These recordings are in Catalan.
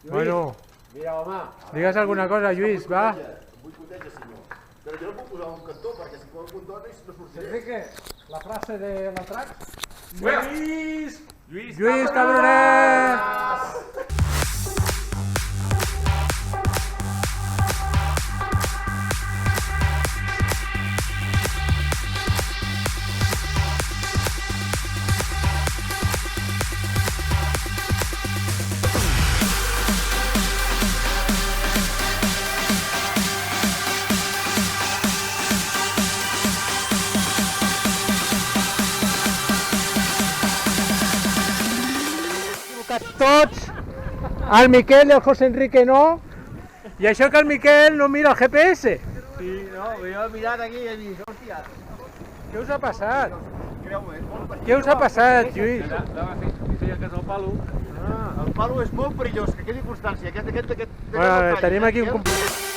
Bueno, mira, home. digues alguna cosa, Lluís, va. Vull coteja, senyor. Però jo no puc posar un cantó, perquè si poso un cantó no sortiré. Enrique, la frase de l'atrac. Lluís! Lluís Cabronet! Tots, el Miquel i el José Enrique no, i això que el Miquel no mira el GPS. Sí, no, jo he mirat aquí i he dit, hòstia. Què us ha passat? Creu-me, és molt perillós. Què us ha passat, Lluís? El palo és molt perillós, que quedi constància. Bueno, tenim aquí un company.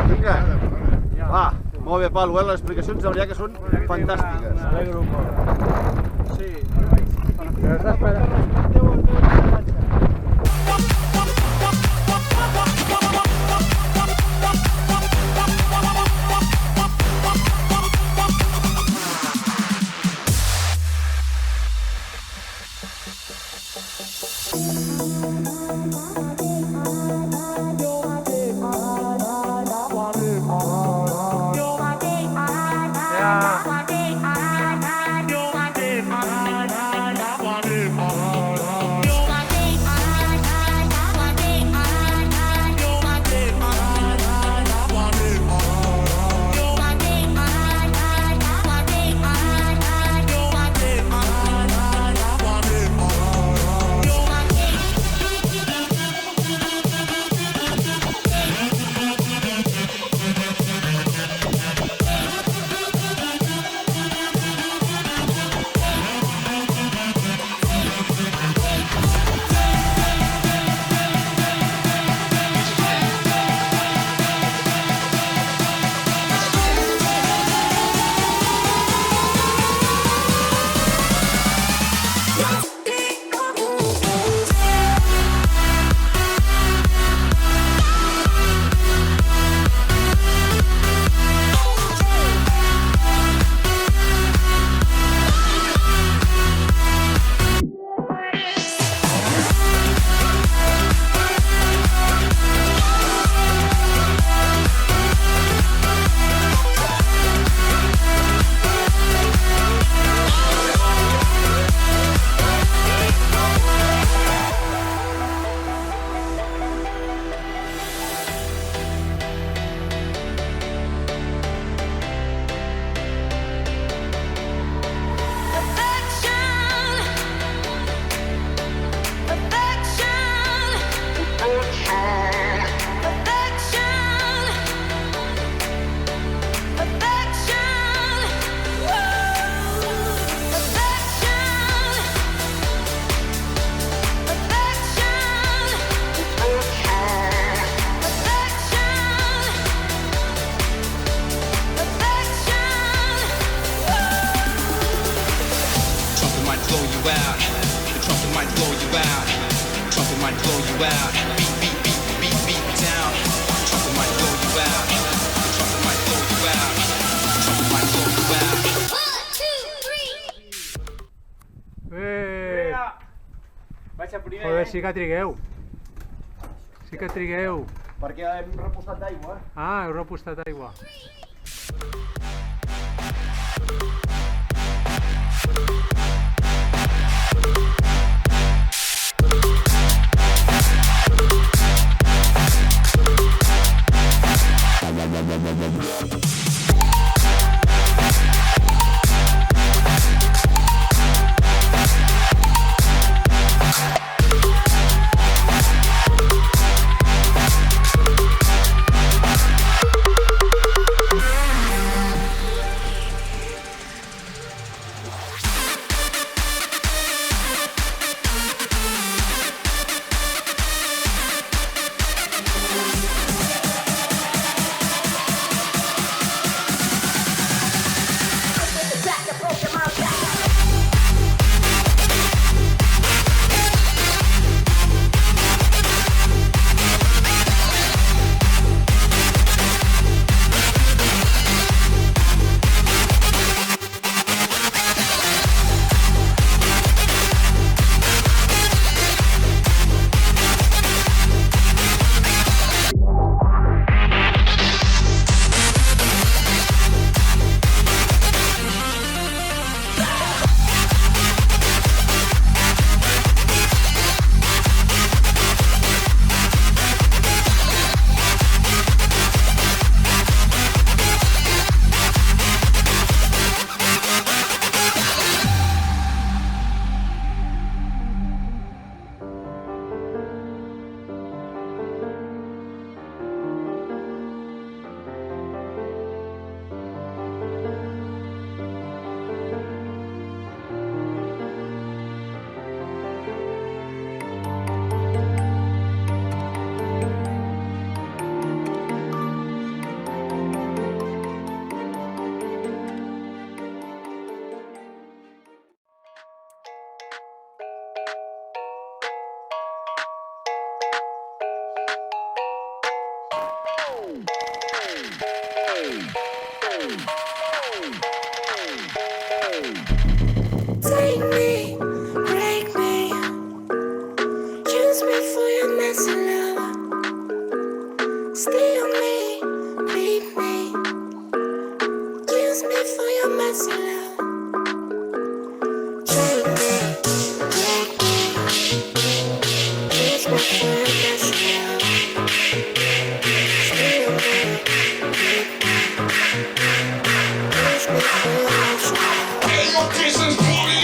Vinga, va, molt bé, Palo, les explicacions de veritat que són fantàstiques. Alegro molt. Sí. Però has d'esperar. Joder, sí que trigueu. Sí que trigueu. Perquè hem repostat d'aigua. Ah, heu repostat aigua. me for your messy love. Steal me, beat me. Use me for your messy love. Take me, take me. Use me for your messy love. Steal me, beat me. Use me for your messy love. Hey, your Christmas party.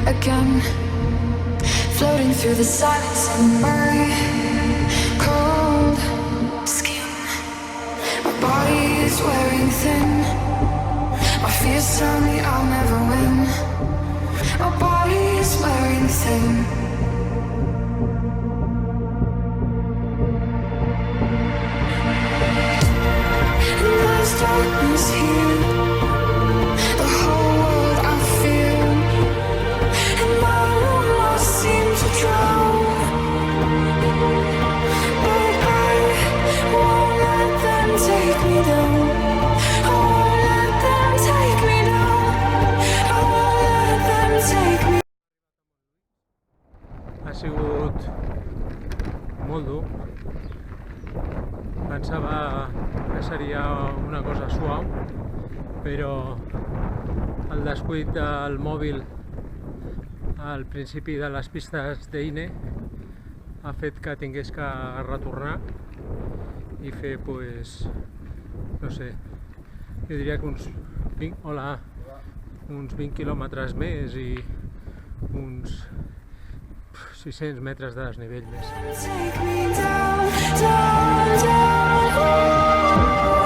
Again, floating through the silence in my cold skin. My body is wearing thin. My fears tell me I'll never win. My body is wearing thin. And there's darkness here. The whole world I feel. Seem to drown, but I won't let them take me down. I won't let them take me down. I won't let them take me. Ha sigut molt dur. Pensava que seria una cosa suau, però el descuit del mòbil al principi de les pistes d'Ine ha fet que tingués que retornar i fer pues, no sé, jo diria que uns 20 quilòmetres més i uns 600 metres de desnivell més. Take me down, down, down.